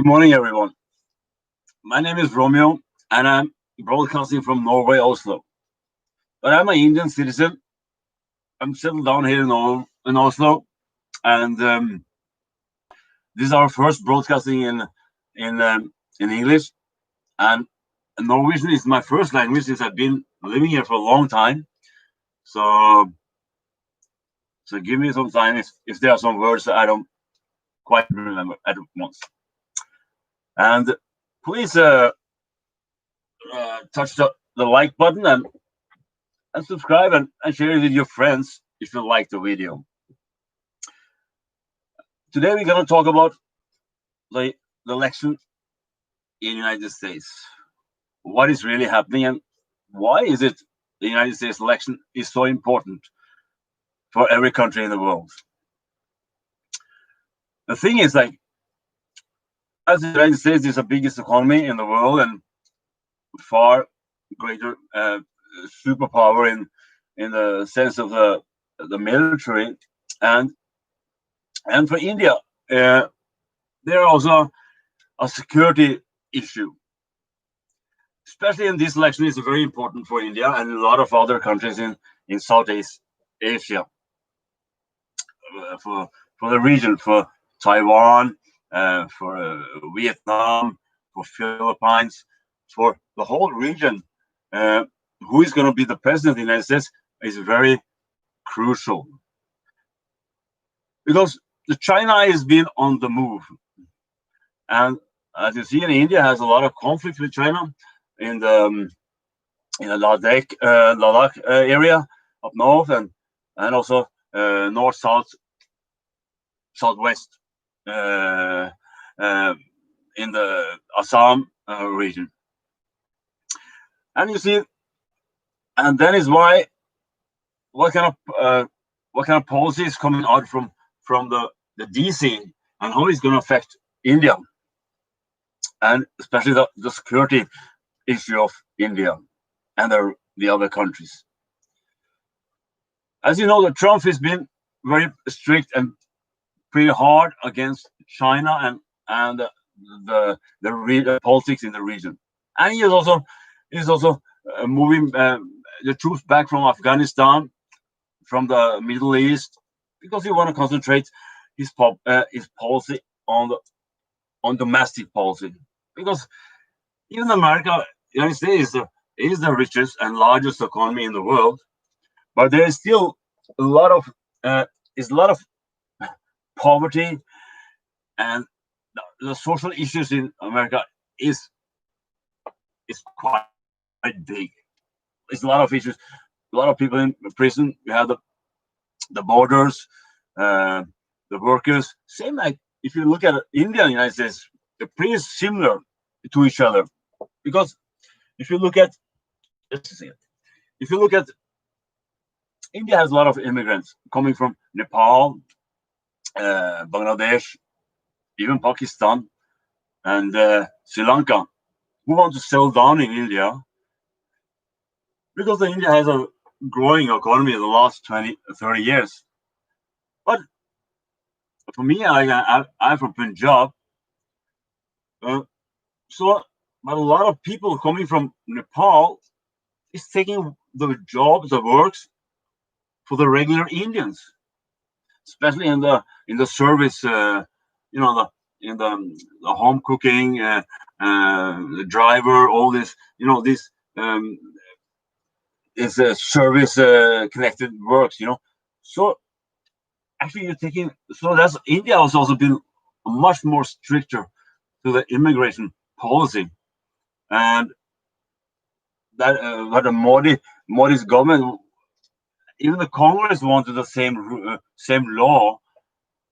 morning, everyone. My name is Romeo, and I'm broadcasting from Norway, Oslo. But I'm an Indian citizen. I'm settled down here in Oslo, and this is our first broadcasting in English. And Norwegian is my first language since I've been living here for a long time. So, so give me some time if there are some words that I don't quite remember at once. And please touch the like button and subscribe and share it with your friends if you like the video. Today we're going to talk about the, the election in the United States. What is really happening and why is it the United States election is so important for every country in the world? The thing is, like, as the United States is the biggest economy in the world and far greater superpower in the sense of the military, and for India, there are also a security issue, especially in this election. Is very important for India and a lot of other countries in Southeast Asia, for the region, for Taiwan, for Vietnam, for Philippines, for the whole region. Who is going to be the president of the United States is very crucial, because the China has been on the move, and as you see, India has a lot of conflict with China in the Ladakh area up north, and also north, south, southwest, uh, in the Assam region. And you see, and that is why what kind of policy is coming out from the DC, and how it's going to affect India, and especially the security issue of India and the other countries. As you know, that Trump has been very strict and pretty hard against China and the politics in the region, and he is also moving the troops back from Afghanistan, from the Middle East, because he want to concentrate his policy on domestic policy, because even America, United States, is the richest and largest economy in the world, but there is still a lot of is a lot of poverty, and the social issues in America is quite big. It's a lot of issues, a lot of people in prison. We have the borders, uh, the workers. Same like if you look at India and United States, they're pretty similar to each other, because if you look at just a second, if you look at India has a lot of immigrants coming from Nepal, Bangladesh, even Pakistan, and Sri Lanka, who want to settle down in India, because India has a growing economy in the last 20, 30 years. But for me, I'm from Punjab, uh, so but a lot of people coming from Nepal is taking the jobs, the works for the regular Indians, especially in the service, in the home cooking, the driver, all this, this um, is service connected works, So actually, you're taking, so that's India has also been much more stricter to the immigration policy, and that what the Modi's government, even the Congress wanted the same law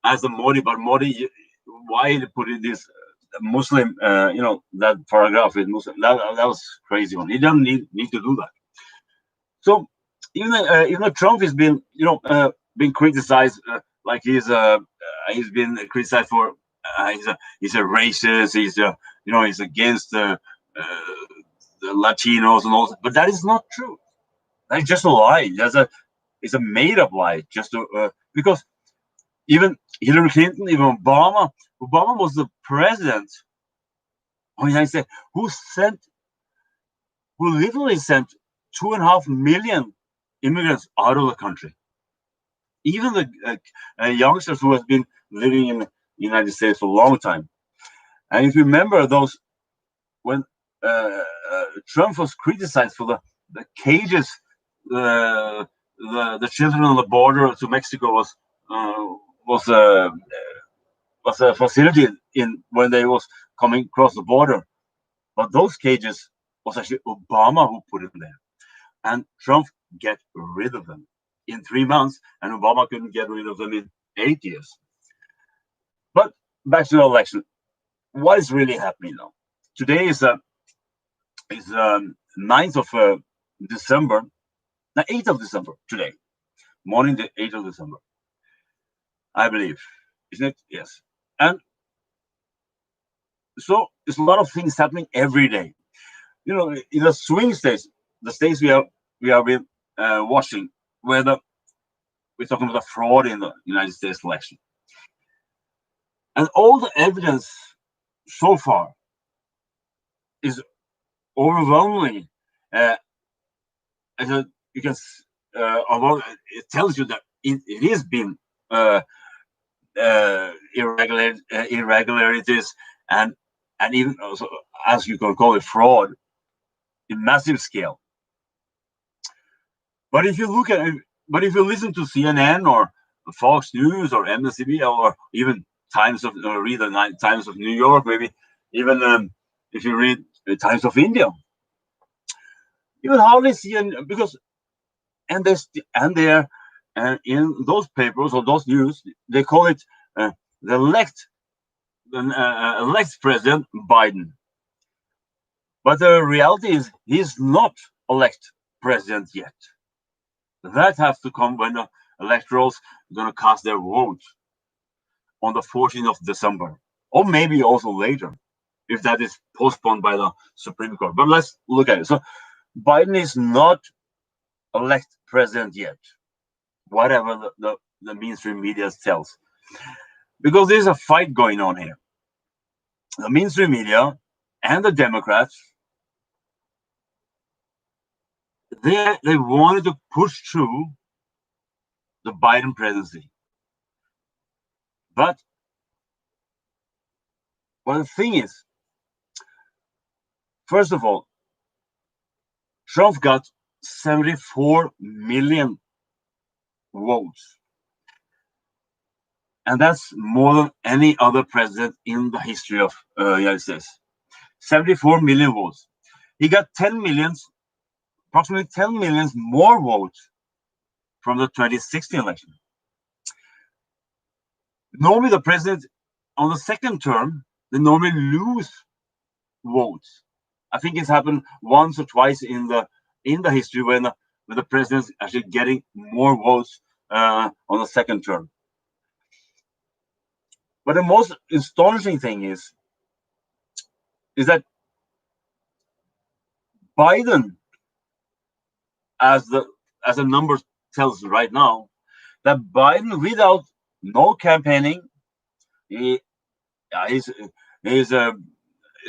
as the Modi, but Modi, why he put in this Muslim, that paragraph with Muslim, that was crazy one. He doesn't need to do that. So even though Trump has been, been criticized, like he's been criticized for he's a racist, he's against the Latinos and all that, but that is not true. That's just a lie. It's a made up lie, just to because even Hillary Clinton, even Obama was the president of the United States, who literally sent 2.5 million immigrants out of the country. Even the youngsters who have been living in the United States for a long time. And if you remember those, when Trump was criticized for the cages, the children on the border to Mexico was a facility in when they was coming across the border. But those cages was actually Obama who put them there, and Trump get rid of them in 3 months, and Obama couldn't get rid of them in 8 years. But back to the election, what is really happening now? Today is 9th of December, the 8th of December today, morning the 8th of December, I believe, isn't it? Yes. And so there's a lot of things happening every day. You know, in the swing states, the states we have been watching, where we're talking about the fraud in the United States election, and all the evidence so far is overwhelmingly, as you can, although it tells you that it has been irregularities and even also, as you can call it, fraud in massive scale. But if you listen to CNN or Fox News or MSNBC or even Times of, or read the Times of New York, maybe even if you read the Times of India, you will hardly see because they're in those papers or those news, they call it the elect President Biden. But the reality is he's not elect president yet. That has to come when the electorals are going to cast their vote on the 14th of December, or maybe also later, if that is postponed by the Supreme Court. But let's look at it. So Biden is not elect president yet, whatever the mainstream media tells, because there's a fight going on here. The mainstream media and the Democrats, they wanted to push through the Biden presidency. But the thing is, first of all, Trump got 74 million votes. And that's more than any other president in the history of the United States. 74 million votes. He got approximately 10 million more votes from the 2016 election. Normally, the president on the second term, they normally lose votes. I think it's happened once or twice in the history when the president's actually getting more votes on the second term. But the most astonishing thing is that Biden, as the numbers tells right now, that Biden, without no campaigning,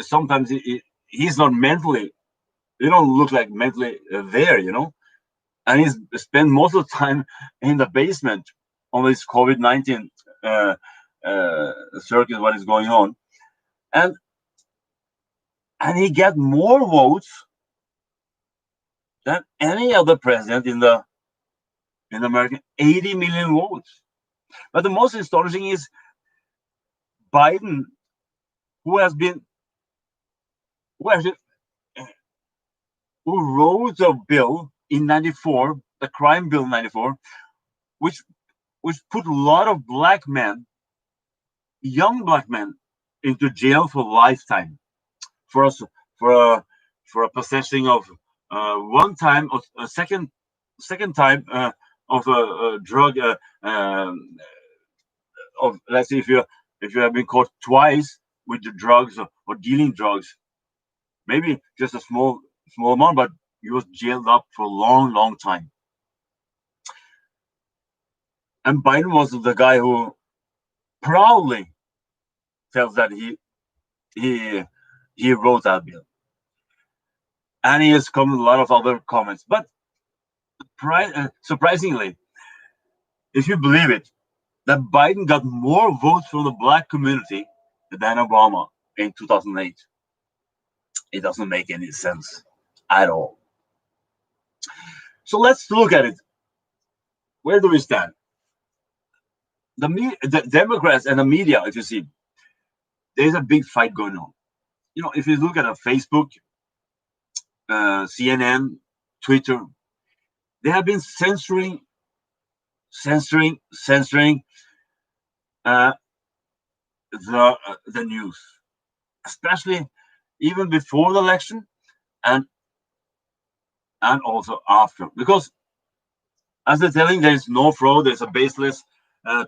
sometimes he's not mentally, he don't look like mentally there, and he's spent most of the time in the basement on this COVID-19 circuit, what is going on, and he get more votes than any other president in America, 80 million votes. But the most astonishing is Biden, who wrote a bill in '94, the crime bill in '94, which put a lot of young black men, into jail for lifetime for a possessing of one time of a second time of a drug, of, let's say, if you have been caught twice with the drugs or dealing drugs, maybe just a small amount, but you was jailed up for a long time. And Biden was the guy who proudly tells that he he wrote that bill, and he has come with a lot of other comments. But surprisingly, if you believe it, that Biden got more votes from the black community than Obama in 2008. It doesn't make any sense at all. So let's look at it. Where do we stand? The Democrats and the media, if you see, there's a big fight going on. If you look at a Facebook, CNN, Twitter, they have been censoring uh, the news, especially even before the election and also after, because as they're telling, there's no fraud, there's a baseless.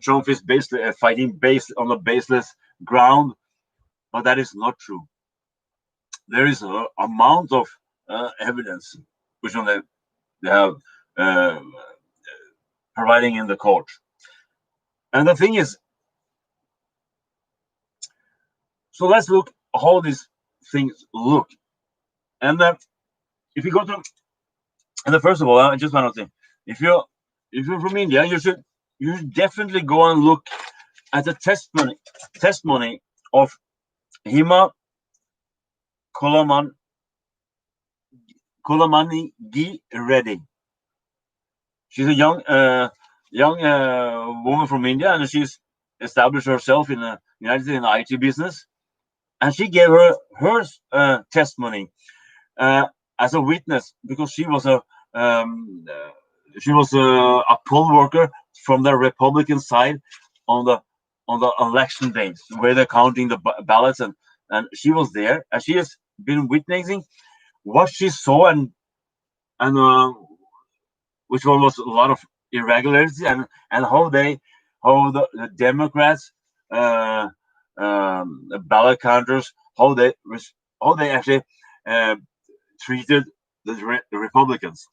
Trump is basically fighting based on a baseless ground, but that is not true. There is an amount of evidence which they have uh, providing in the court. And the thing is, so let's look how these things look. And if you go to, and first of all, I just want to say, if you're from India, you should definitely go and look at the testimony of Hema Kulamani Gi Reddy. She's a young woman from India, and she's established herself in the United States in the IT business. And she gave her testimony as a witness, because she was a poll worker from the Republican side on the election days, where they're counting the ballots, and she was there, and she has been witnessing what she saw, and which one was a lot of irregularities, and how the Democrats, the ballot counters, how they actually treated the Republicans.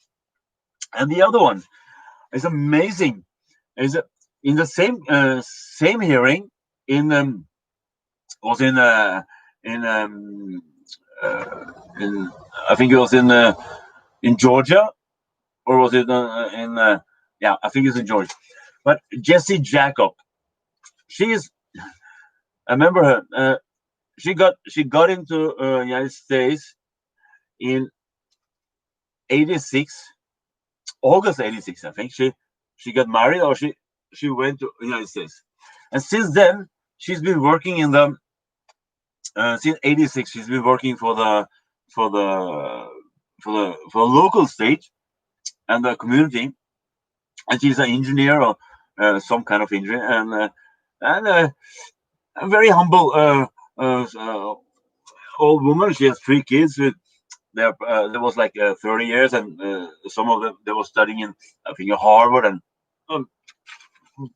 And the other one is amazing. Is in the same hearing was in I think it was in Georgia, or was it yeah, I think it's in Georgia. But Jessie Jacob, I remember her. She got into United States in '86, August '86. I think she got married, or she went to the United States, and since then she's been working in the since '86. She's been working for the local state and the community, and she's an engineer, or some kind of engineer, and a very humble old woman. She has 3 kids with. There was like 30 years, and some of them, they were studying in, I think, Harvard, and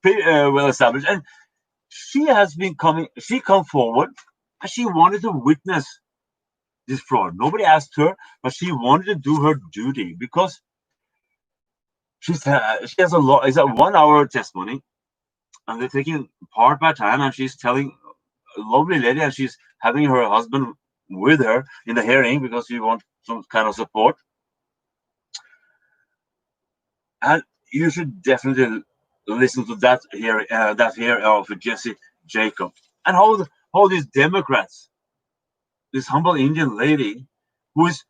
pretty well established. And she has been she come forward, and she wanted to witness this fraud. Nobody asked her, but she wanted to do her duty, because she has it's a 1-hour testimony, and they're taking part by time, and she's telling, a lovely lady, and she's having her husband with her in the hearing, because she wants some kind of support. And you should definitely listen to that here of Jessie Jacob, and how these Democrats, this humble Indian lady who is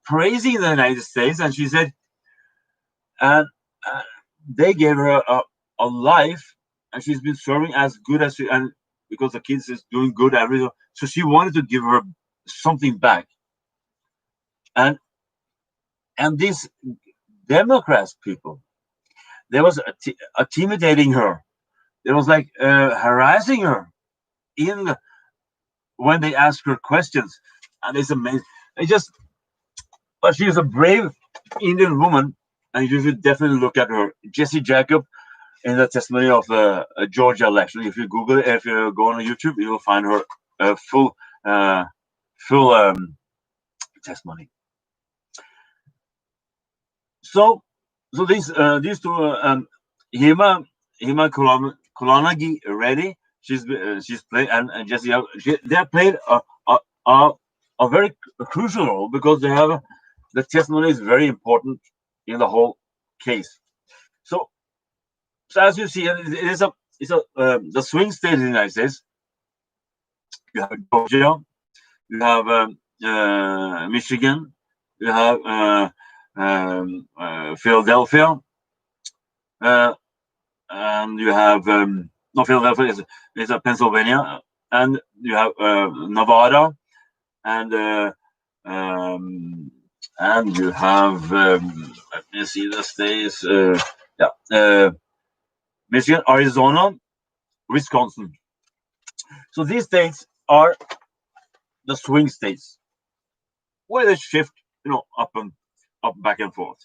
praising the United States, and she said, and they gave her a life, and she's been serving as good as and because the kids is doing good, everything. So she wanted to give her something back, and these Democrats people, they was intimidating her. They was like harassing her when they asked her questions, and it's amazing. But she's a brave Indian woman, and you should definitely look at her, Jessie Jacob, in the testimony of the Georgia election. If you Google it, if you go on YouTube, you will find her full testimony. So these two, Hema Kulanagi Reddy, she's played, and Jessie, they played a a very crucial role because they have the testimony is very important in the whole case. So, as you see, the swing state in the United States. You have Georgia, you have Michigan, you have Philadelphia, and you have no, Philadelphia is a Pennsylvania, and you have Nevada, and and you have let me see the states. Michigan, Arizona, Wisconsin. So these states are the swing states where they shift, up and up, back and forth.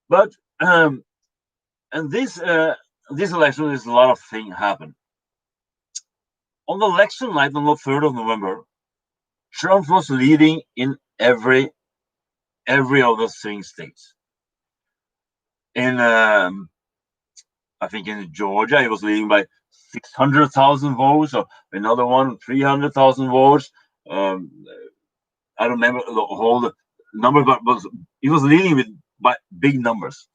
But and this election is a lot of things happen. On the election night on the 3rd of November, Trump was leading in every of the swing states. In I think in Georgia, he was leading by 600,000 votes, or another one 300,000 votes. I don't remember the whole number, but he was leading by big numbers.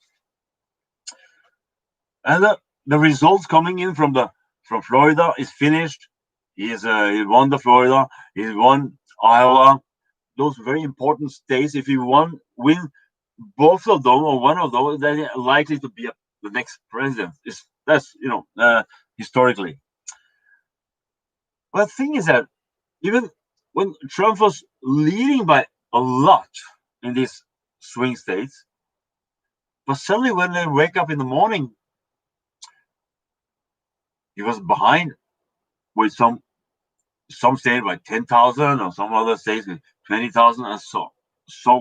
And the results coming in from Florida is finished. He won the Florida. He won Iowa. Those very important states. If he win both of them or one of those, then likely to be the next president. That's historically. But the thing is that even when Trump was leading by a lot in these swing states, but suddenly when they wake up in the morning, he was behind with some states by 10,000, or some other states with 20,000, and so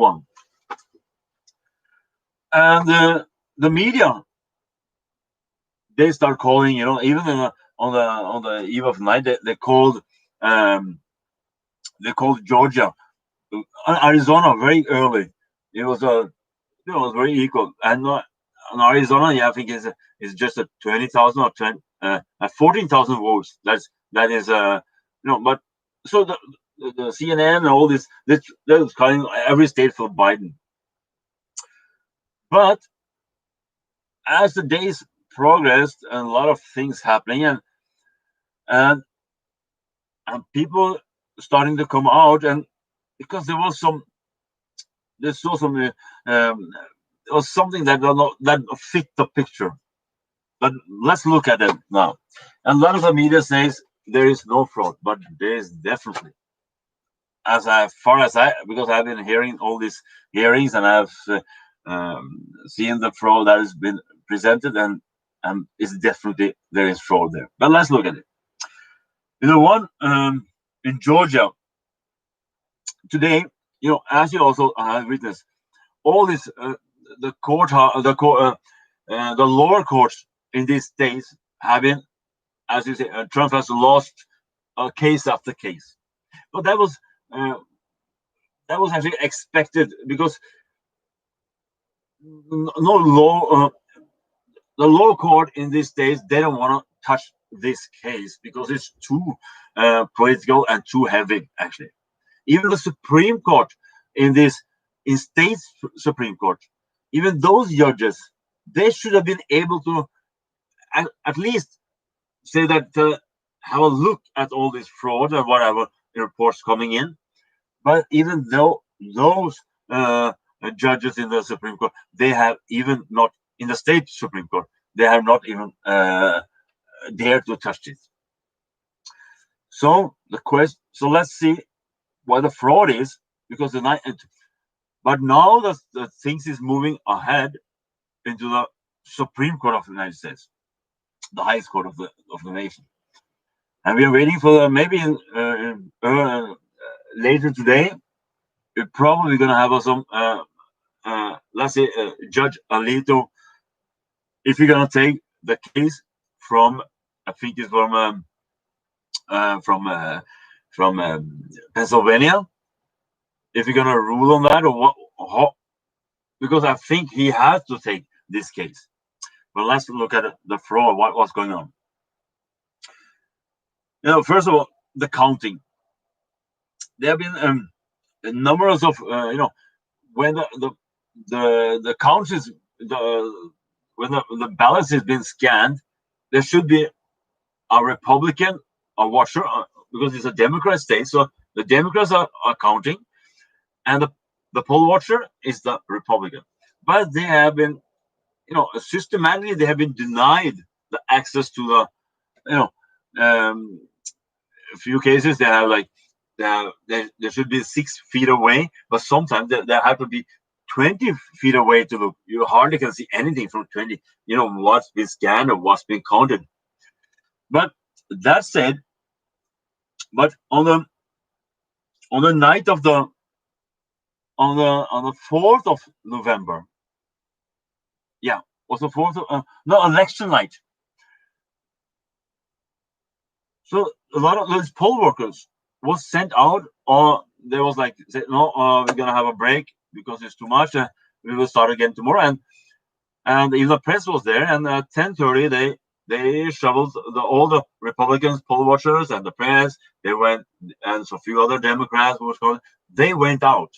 on. And the media, they start calling, even on the eve of night, they called Georgia, Arizona very early. It was it was very equal, and Arizona, yeah, I think is just a 20,000 or 14,000 votes. That is but so the CNN and all this, they're calling every state for Biden. But as the days progressed and a lot of things happening, and people starting to come out, and because there was something that fit the picture. But let's look at it now. And a lot of the media says there is no fraud, but there is definitely. Because I've been hearing all these hearings, and I've seen the fraud that has been presented, and it's definitely there is fraud there. But let's look at it. One in Georgia today, as you also have witnessed, all this the lower courts in these states have been, as you say, Trump has lost case after case. But that was actually expected, because no law, the lower court in these states, they don't want to touch this case because it's too political and too heavy. Actually, even the Supreme Court in states Supreme Court, even those judges, they should have been able to at least say that, have a look at all this fraud or whatever reports coming in. But even though those judges in the Supreme Court, they have even not, in the state Supreme Court, they have not even dared to touch it. So let's see what the fraud is, because but now the things is moving ahead into the Supreme Court of the United States, the highest court of the nation, and we are waiting for maybe later today. We're probably going to have some, let's say, Judge Alito, if you're going to take the case from, I think it's from Pennsylvania, if you're going to rule on that, or what, because I think he has to take this case. But let's look at the fraud, what's going on. First of all, the counting. there have been numerous of when the counts is the when the ballots has been scanned, there should be a Republican, a watcher, because it's a Democrat state, so the Democrats are counting, and the poll watcher is the Republican. But they have been, systematically they have been denied the access to the, a few cases they have like there should be 6 feet away, but sometimes they have to be 20 feet away to look. You hardly can see anything from 20. What's been scanned or what's been counted. But that said, but on the night of the on the 4th of November, yeah, was the 4th of no, election night. So a lot of those poll workers was sent out, or they was like, no, we're gonna have a break because it's too much. We will start again tomorrow. And even the press was there. And at 10:30, they shoveled all the Republicans, poll watchers, and the press. They went, and so a few other Democrats who was called. They went out.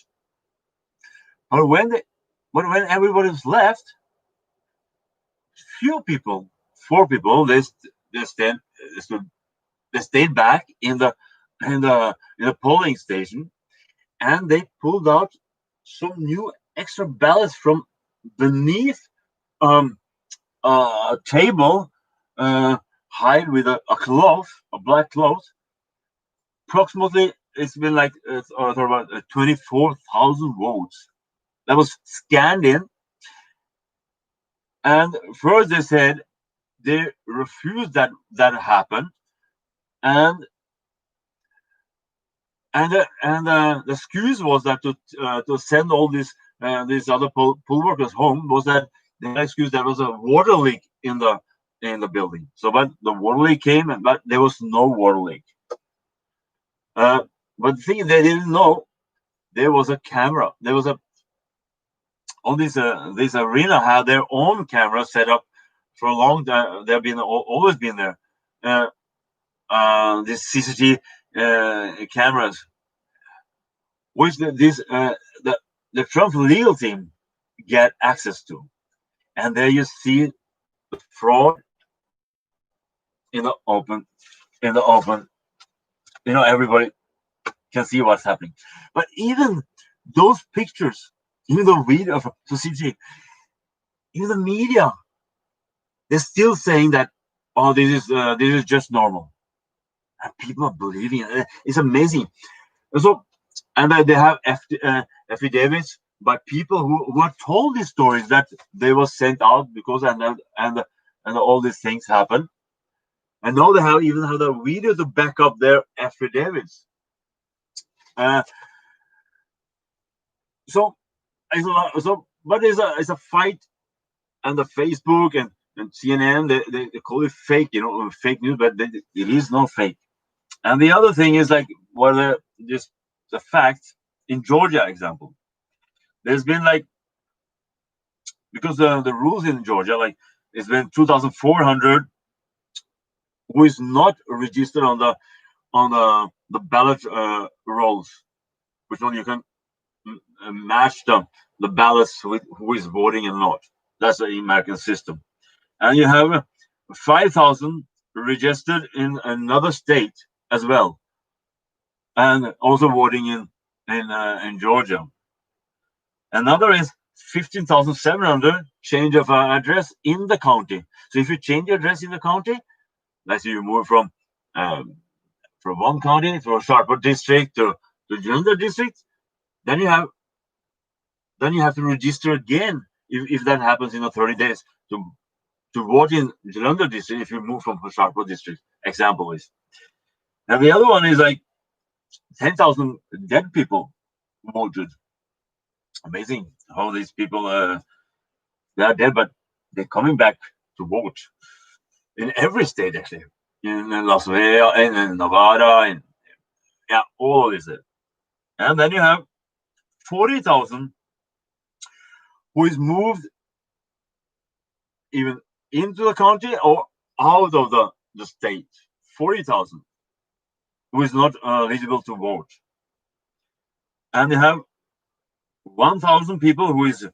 But when everybody was left, few people, 4 people, they stand stood they stayed back in the polling station, and they pulled out some new extra ballots from beneath a table, hide with a cloth, a black cloth. Approximately, it's been like about 24,000 votes that was scanned in. And first they said they refused that happened, and the excuse was that to send all these other poll workers home was that the excuse there was a water leak in the building. So, but the water leak came, but there was no water leak. But the thing they didn't know, there was a camera. There was all this arena had their own camera set up for a long time. They've been always been there. These CCTV cameras, which the Trump legal team get access to, and there you see the fraud in the open. In the open, everybody can see what's happening. But even those pictures, even the video of CCTV, even the media, they're still saying that, oh, this is just normal, and people are believing it. It's amazing. So, and they have affidavits by people who are told these stories that they were sent out because and all these things happen, and now they even have the video to back up their affidavits. So but it's a fight, and the Facebook and CNN they call it fake, fake news, but it is not fake. And the other thing is like just the fact in Georgia example. There's been like, because the rules in Georgia, like it's been 2,400 who is not registered on the ballot rolls, which one you can match the ballots with who is voting and not. That's the American system. And you have 5,000 registered in another state as well, and also voting in Georgia. Another is 15,700 change of address in the county. So if you change your address in the county, let's say you move from one county, from Sharper district to Jalandhar district, then you have to register again if that happens in 30 days to vote in Jalandhar district if you move from Sharper district. Example is, and the other one is like 10,000 dead people voted. Amazing how these people they are dead, but they're coming back to vote in every state actually, in Las Vegas, in Nevada, and yeah, all of this. And then you have 40,000 who is moved even into the county or out of the state. 40,000 who is not eligible to vote. and they have 1,000 people who is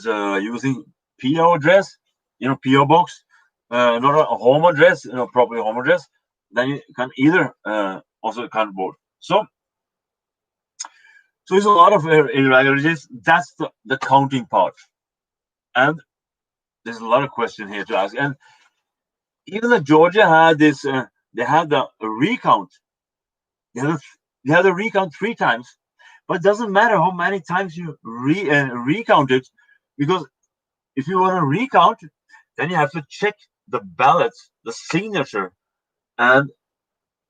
using PO address, PO box, not a home address, properly home address. Then you can either also can't vote. So there's a lot of irregularities. That's the counting part, and there's a lot of questions here to ask. And even though Georgia had this, they had the recount. They had the recount 3 times, but it doesn't matter how many times you recount it, because if you want to recount, then you have to check the ballots, the signature, and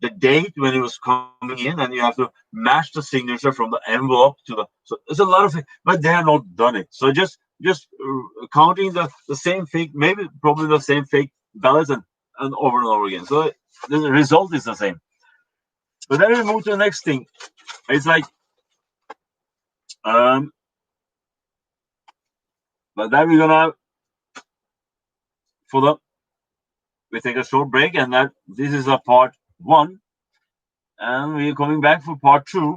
the date when it was coming in, and you have to match the signature from the envelope to the. So there's a lot of things, but they have not done it. So just counting the same fake, maybe probably the same fake ballots and over again. So the result is the same. But then we move to the next thing. It's like um, but then we're gonna for the we take a short break, and that this is a part one, and we're coming back for part two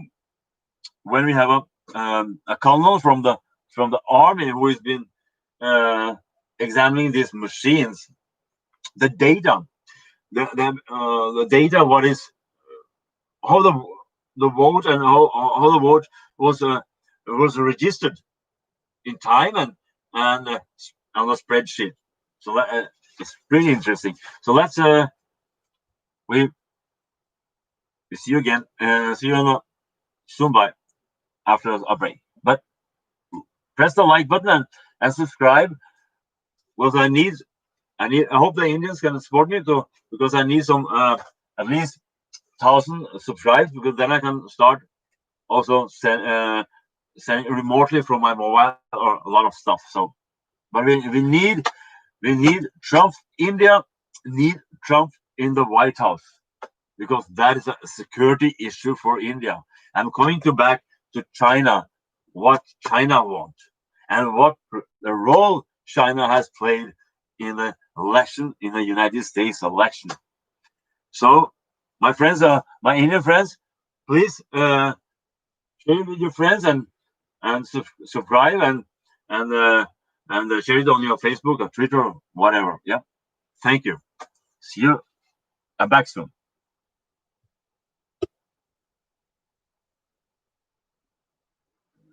when we have a colonel from the army who has been uh, examining these machines, the data, the data, what is how the vote and how the vote was registered in time and on the spreadsheet. So that, it's pretty interesting. So let's we see you again. See you on the soon by after a break. But press the like button and subscribe. Because I hope the Indians can support me to because I need some at least 1,000 subscribes, because then I can start also sending remotely from my mobile or a lot of stuff. So, but we need Trump. India need Trump in the White House, because that is a security issue for India. I'm coming to back to China, what China wants, and what the role China has played in the election, in the United States election. So, my friends, my Indian friends, please share it with your friends and subscribe and share it on your Facebook or Twitter or whatever. Yeah. Thank you. See you. I'm back soon.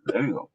There you go.